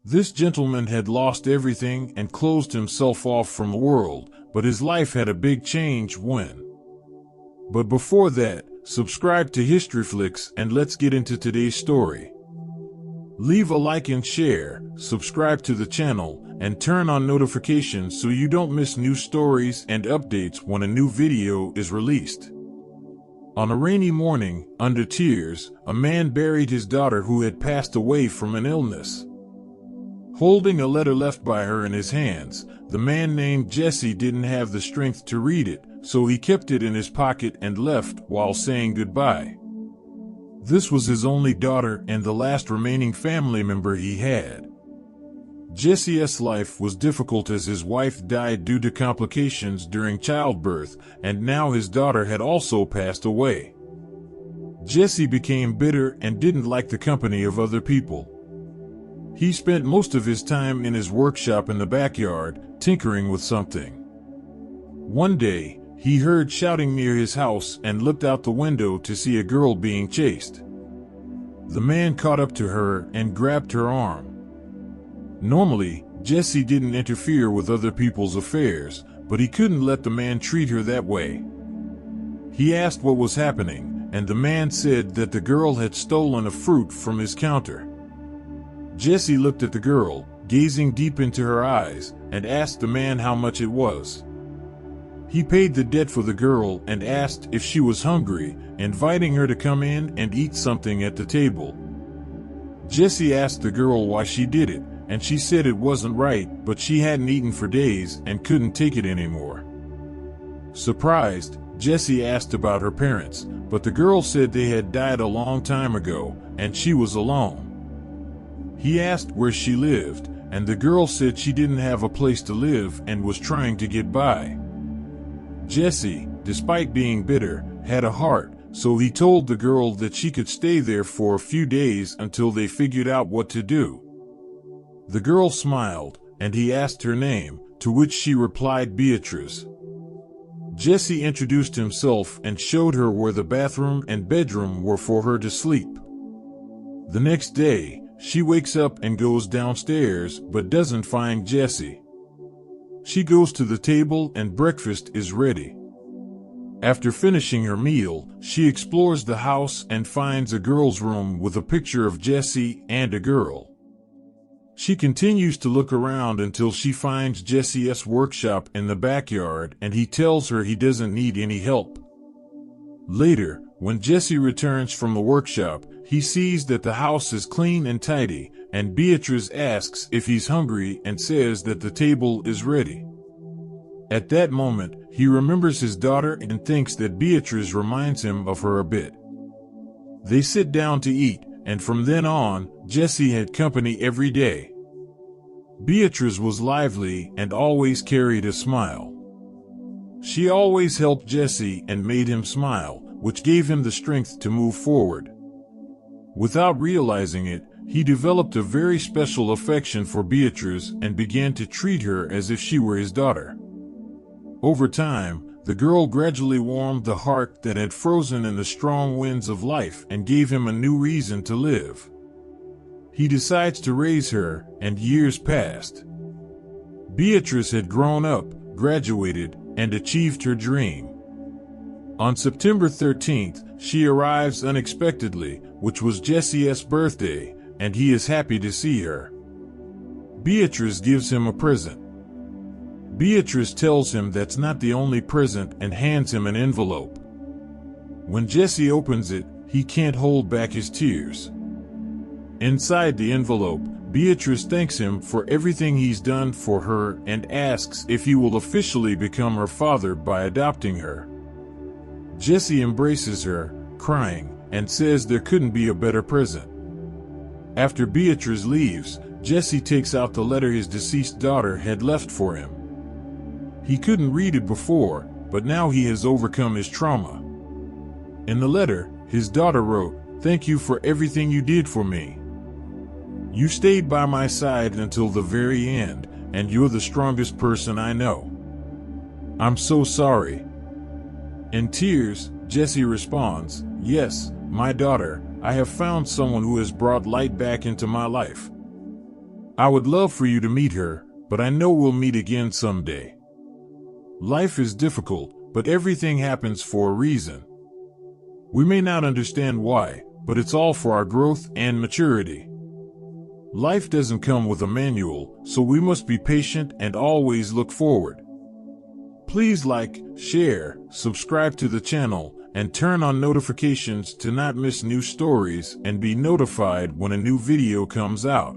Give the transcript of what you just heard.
This gentleman had lost everything and closed himself off from the world, but his life had a big change when. But before that, subscribe to History Flicks and let's get into today's story. Leave a like and share, subscribe to the channel, and turn on notifications so you don't miss new stories and updates when a new video is released. On a rainy morning, under tears, a man buried his daughter who had passed away from an illness. Holding a letter left by her in his hands, the man named Jesse didn't have the strength to read it, so he kept it in his pocket and left while saying goodbye. This was his only daughter and the last remaining family member he had. Jesse's life was difficult as his wife died due to complications during childbirth, and now his daughter had also passed away. Jesse became bitter and didn't like the company of other people. He spent most of his time in his workshop in the backyard, tinkering with something. One day, he heard shouting near his house and looked out the window to see a girl being chased. The man caught up to her and grabbed her arm. Normally, Jesse didn't interfere with other people's affairs, but he couldn't let the man treat her that way. He asked what was happening, and the man said that the girl had stolen a fruit from his counter. Jesse looked at the girl, gazing deep into her eyes, and asked the man how much it was. He paid the debt for the girl and asked if she was hungry, inviting her to come in and eat something at the table. Jesse asked the girl why she did it, and she said it wasn't right, but she hadn't eaten for days and couldn't take it anymore. Surprised, Jesse asked about her parents, but the girl said they had died a long time ago, and she was alone. He asked where she lived, and the girl said she didn't have a place to live and was trying to get by. Jesse, despite being bitter, had a heart, so he told the girl that she could stay there for a few days until they figured out what to do. The girl smiled, and he asked her name, to which she replied Beatrice. Jesse introduced himself and showed her where the bathroom and bedroom were for her to sleep. The next day, she wakes up and goes downstairs but doesn't find Jesse. She goes to the table and breakfast is ready. After finishing her meal, she explores the house and finds a girl's room with a picture of Jesse and a girl. She continues to look around until she finds Jesse's workshop in the backyard, and he tells her he doesn't need any help. Later, when Jesse returns from the workshop, he sees that the house is clean and tidy, and Beatrice asks if he's hungry and says that the table is ready. At that moment, he remembers his daughter and thinks that Beatrice reminds him of her a bit. They sit down to eat, and from then on, Jesse had company every day. Beatrice was lively and always carried a smile. She always helped Jesse and made him smile, which gave him the strength to move forward. Without realizing it, he developed a very special affection for Beatrice and began to treat her as if she were his daughter. Over time, the girl gradually warmed the heart that had frozen in the strong winds of life and gave him a new reason to live. He decides to raise her, and years passed. Beatrice had grown up, graduated, and achieved her dream. On September 13th, she arrives unexpectedly, which was Jesse's birthday, and he is happy to see her. Beatrice gives him a present. Beatrice tells him that's not the only present and hands him an envelope. When Jesse opens it, he can't hold back his tears. Inside the envelope, Beatrice thanks him for everything he's done for her and asks if he will officially become her father by adopting her. Jesse embraces her, crying, and says there couldn't be a better present. After Beatrice leaves, Jesse takes out the letter his deceased daughter had left for him. He couldn't read it before, but now he has overcome his trauma. In the letter, his daughter wrote, "Thank you for everything you did for me. You stayed by my side until the very end, and you're the strongest person I know. I'm so sorry." In tears, Jesse responds, "Yes, my daughter, I have found someone who has brought light back into my life. I would love for you to meet her, but I know we'll meet again someday. Life is difficult, but everything happens for a reason. We may not understand why, but it's all for our growth and maturity. Life doesn't come with a manual, so we must be patient and always look forward. Please like, share, subscribe to the channel, and turn on notifications to not miss new stories and be notified when a new video comes out.